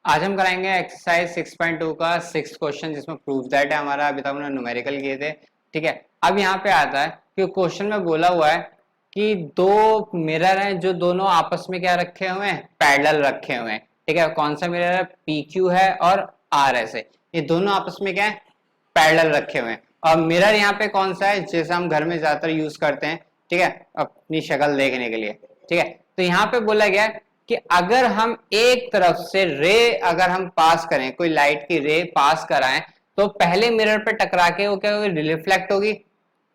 आज हम कराएंगे एक्सरसाइज 6.2 का 6th क्वेश्चन जिसमें प्रूफ दैट है हमारा। अभी तक हमने न्यूमेरिकल किए थे। ठीक है, अब यहाँ पे आता है कि क्वेश्चन में बोला हुआ है कि दो मिरर हैं जो दोनों आपस में क्या रखे हुए हैं, पैरेलल रखे हुए हैं। ठीक है, कौन सा मिरर है, PQ है और RS है। ये दोनों आपस में क्या है, पैरेलल रखे हुए हैं। और मिरर यहाँ पे कौन सा है, जैसे हम घर में ज्यादातर यूज करते हैं। ठीक है, अपनी शक्ल देखने के लिए। ठीक है, तो यहाँ पे बोला गया है कि अगर हम एक तरफ से रे अगर हम पास करें, कोई लाइट की रे पास कराएं, तो पहले मिरर पे टकरा के वो क्या होगी, रिफ्लेक्ट होगी।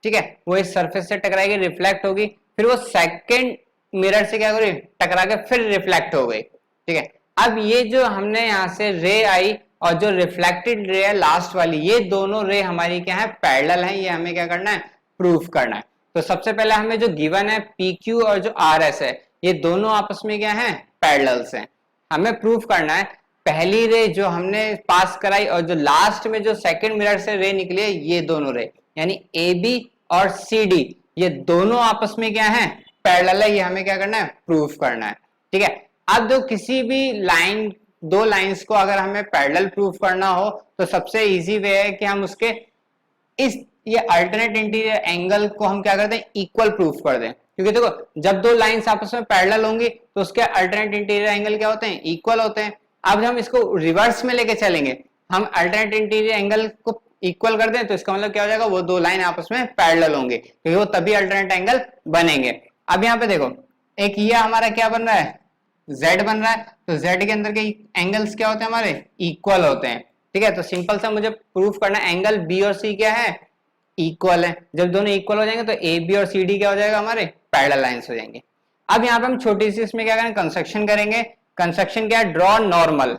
ठीक है, वो इस सरफेस से टकराएगी, रिफ्लेक्ट होगी, फिर वो सेकंड मिरर से क्या होगी, टकरा के फिर रिफ्लेक्ट हो गई। ठीक है, अब ये जो हमने यहाँ से रे आई और जो रिफ्लेक्टेड रे है लास्ट वाली, ये दोनों रे हमारी क्या है, पैरेलल है। ये हमें क्या करना है, प्रूफ करना है। तो सबसे पहले हमें जो गिवन है PQ और जो RS है, ये दोनों आपस में क्या है, पैरेलल्स हैं। हमें प्रूफ करना है पहली रे जो हमने पास कराई और जो लास्ट में जो सेकंड मिरर से रे निकली है, ये दोनों रे यानी AB और CD, ये दोनों आपस में क्या है, पैरेलल है। ये हमें क्या करना है, प्रूफ करना है। ठीक है, अब जो किसी भी लाइन, दो लाइंस को अगर हमें पैरेलल प्रूफ करना हो तो सबसे इजी वे है कि हम उसके इस ये अल्टरनेट इंटीरियर एंगल को हम क्या करते हैं, इक्वल प्रूफ कर दें। क्योंकि देखो जब दो लाइंस आपस में पैरेलल होंगी तो उसके अल्टरनेट इंटीरियर एंगल क्या होते हैं, इक्वल होते हैं। अब हम इसको रिवर्स में लेके चलेंगे, हम अल्टरनेट इंटीरियर एंगल को इक्वल कर दें तो इसका मतलब क्या हो जाएगा, वो दो लाइन आपस में पैरेलल होंगे, क्योंकि वो तभी अल्टरनेट एंगल बनेंगे। अब यहाँ पे देखो, एक ये हमारा क्या बन रहा है, Z बन रहा है, तो Z के अंदर के एंगल्स क्या होते हैं, हमारे इक्वल होते हैं। ठीक है, तो सिंपल सा मुझे प्रूफ करना है एंगल B और C क्या है, इक्वल है। जब दोनों इक्वल हो जाएंगे तो AB और CD क्या हो जाएगा, हमारे पैरेलल लाइंस हो जाएंगे। अब यहाँ पे हम छोटी सी इसमें क्या करेंगे, कंस्ट्रक्शन करेंगे। कंस्ट्रक्शन क्या है, ड्रॉ नॉर्मल।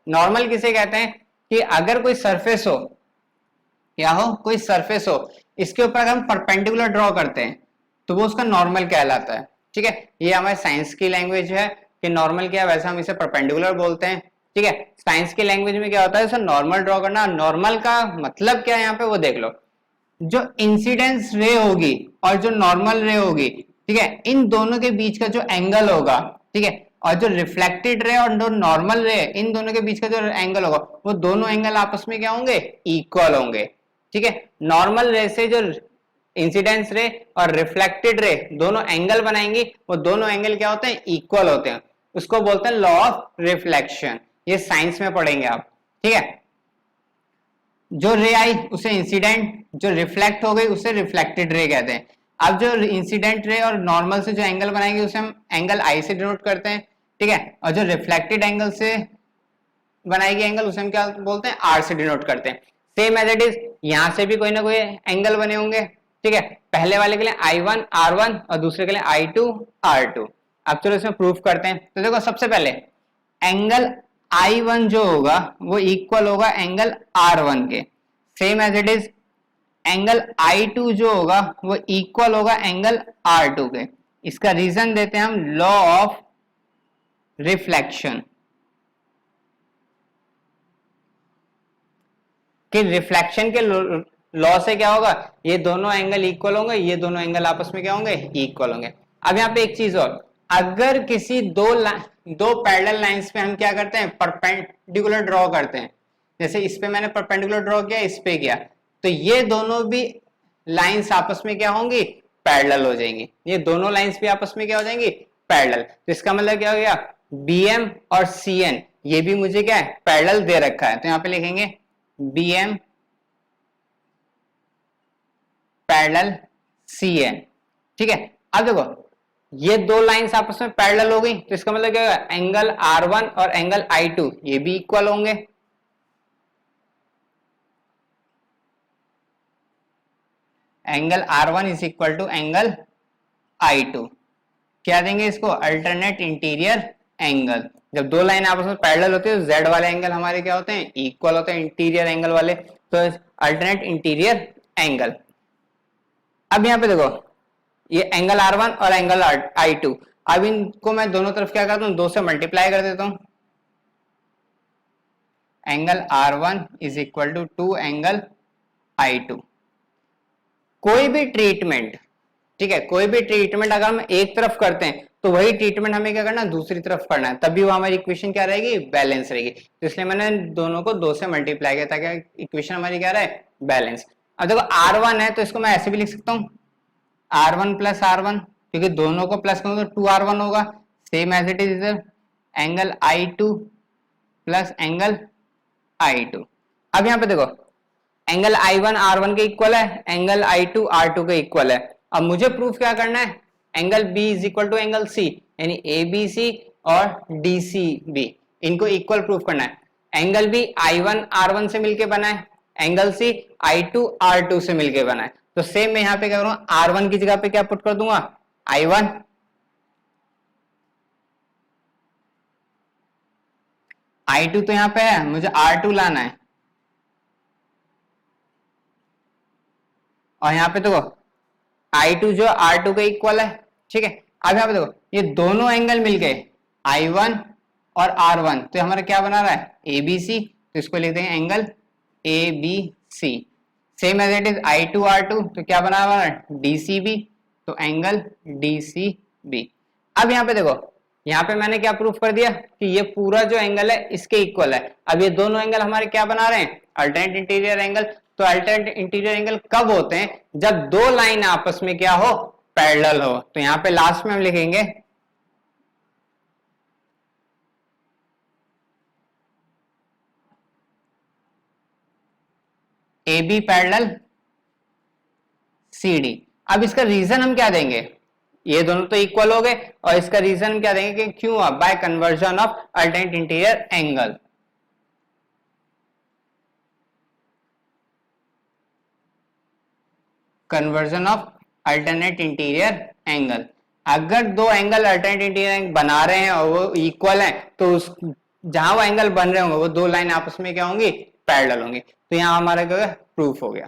नॉर्मल किसे कहते हैं कि अगर कोई सरफेस हो, क्या हो, कोई सरफेस हो, इसके ऊपर अगर हम परपेंडिकुलर ड्रॉ करते हैं तो वो उसका नॉर्मल कहलाता है। ठीक है, ये हमारे साइंस की लैंग्वेज है कि नॉर्मल क्या है, वैसे हम इसे परपेंडिकुलर बोलते हैं। ठीक है, साइंस की लैंग्वेज में क्या होता है, इसे नॉर्मल ड्रॉ करना। नॉर्मल का मतलब क्या है, यहाँ पे वो देख लो, जो इंसिडेंस रे होगी और जो नॉर्मल रे होगी, ठीक है, इन दोनों के बीच का जो एंगल होगा, ठीक है, और जो रिफ्लेक्टेड रे और जो नॉर्मल रे, इन दोनों के बीच का जो एंगल होगा, वो दोनों एंगल आपस में क्या होंगे, इक्वल होंगे। ठीक है, नॉर्मल रे से जो इंसिडेंस रे और रिफ्लेक्टेड रे दोनों एंगल बनाएंगी, वो दोनों एंगल क्या होते हैं, इक्वल होते हैं। उसको बोलते हैं लॉ ऑफ रिफ्लेक्शन। ये साइंस में पढ़ेंगे आप। ठीक है, जो रे आई उसे इंसिडेंट, जो रिफ्लेक्ट हो गई उसे रिफ्लेक्टेड रे कहते हैं। अब जो इंसिडेंट रे और नॉर्मल से जो एंगल बनाएंगे उसे हम एंगल आई से डिनोट करते हैं। ठीक है, और जो रिफ्लेक्टेड एंगल से बनाएगी एंगल, उसे हम क्या बोलते हैं, आर से डिनोट करते हैं। सेम एज इट इज, यहां से भी कोई ना कोई एंगल बने होंगे। ठीक है, पहले वाले के लिए I1 R1 और दूसरे के लिए I2 R2। अब चलो इसमें प्रूफ करते हैं। तो देखो सबसे पहले एंगल I1 जो होगा वो इक्वल होगा एंगल R1 के। Same as it is, angle I2 जो होगा वो इक्वल होगा एंगल R2 के। इसका रीजन देते हैं हम लॉ ऑफ रिफ्लेक्शन, कि रिफ्लेक्शन के लॉ से क्या होगा, ये दोनों एंगल इक्वल होंगे, ये दोनों एंगल आपस में क्या होंगे, इक्वल होंगे। अब यहाँ पे एक चीज और, अगर किसी दो पैरेलल लाइंस पे हम क्या करते हैं, परपेंडिकुलर ड्रॉ करते हैं, जैसे इस पे मैंने परपेंडिकुलर ड्रॉ किया, इस पे किया, तो ये दोनों भी लाइंस आपस में क्या होंगी, पैरेलल हो जाएंगी। ये दोनों लाइंस भी आपस में क्या हो जाएंगी, पैरेलल। तो इसका मतलब क्या हो गया, BM और CN ये भी मुझे क्या है, पैरेलल दे रखा है। तो यहाँ पे लिखेंगे BM पैरेलल CN। ठीक है, अब देखो ये दो लाइंस आपस में पैरेलल हो गई, तो इसका मतलब क्या होगा, एंगल R1 और एंगल I2 ये भी इक्वल होंगे। Angle R1 is equal to angle I2। क्या देंगे इसको, अल्टरनेट इंटीरियर एंगल। जब दो लाइन आपस में पैरेलल होती है तो Z वाले एंगल हमारे क्या होते हैं, इक्वल होते हैं इंटीरियर एंगल वाले, तो अल्टरनेट इंटीरियर एंगल। अब यहाँ पे देखो, ये एंगल R1 और एंगल I2, अब इनको मैं दोनों तरफ क्या करता हूँ, दो से मल्टीप्लाई कर देता हूं। Angle R1 is equal to angle I2। कोई भी ट्रीटमेंट ठीक है, कोई भी ट्रीटमेंट अगर हम एक तरफ करते हैं तो वही ट्रीटमेंट हमें क्या करना है, दूसरी तरफ करना है, तभी वो हमारी इक्वेशन क्या रहेगी, बैलेंस रहेगी। तो इसलिए मैंने दोनों को 2 से मल्टीप्लाई किया ताकि इक्वेशन हमारी क्या रहे, बैलेंस। अब देखो R1 है तो इसको मैं ऐसे भी लिख सकता हूँ R1 प्लस R1, क्योंकि दोनों को प्लस करूंगा तो 2R1 होगा, same as it is angle I2 plus angle I2। अब यहाँ पे देखो एंगल I1 R1 के इक्वल है, एंगल I2 R2 के इक्वल है। अब मुझे प्रूफ क्या करना है, angle B is equal to angle C, यानी ABC और DCB इनको इक्वल प्रूफ करना है। एंगल B I1 R1 से मिलके बना है, एंगल C I2 R2 से मिलके बना है। तो सेम मैं यहाँ पे क्या करूँगा, R1 की जगह पे क्या पुट कर दूंगा, I1, I2 तो यहाँ पे है, मुझे R2 लाना है, और यहाँ पे देखो I2 जो R2 के इक्वल है, ठीक है। अब यहाँ पे देखो ये दोनों एंगल मिल गए I1 और R1, तो हमारा क्या बना रहा है, ABC, तो इसको लिख देंगे angle ABC। Same as it is I2 R2, तो क्या बना हुआ है, DCB, तो एंगल DCB। अब यहाँ पे देखो, यहाँ पे मैंने क्या प्रूफ कर दिया कि ये पूरा जो एंगल है इसके इक्वल है। अब ये दोनों एंगल हमारे क्या बना रहे हैं, अल्टरनेट इंटीरियर एंगल। तो अल्टरनेट इंटीरियर एंगल कब होते हैं, जब दो लाइन आपस में क्या हो, पैरेलल हो। तो यहाँ पे लास्ट में हम लिखेंगे AB पैरेलल CD। अब इसका रीजन हम क्या देंगे, ये दोनों तो इक्वल हो गए, और इसका रीजन हम क्या देंगे कि क्यों, bye conversion of alternate interior angle. Conversion of alternate interior angle. अगर दो एंगल अल्टरनेट इंटीरियर बना रहे हैं और वो इक्वल हैं, तो उस जहां वो एंगल बन रहे होंगे वो दो लाइन आपस में क्या होंगी, पैरेलल होंगी। तो यहाँ हमारा क्या प्रूफ हो गया।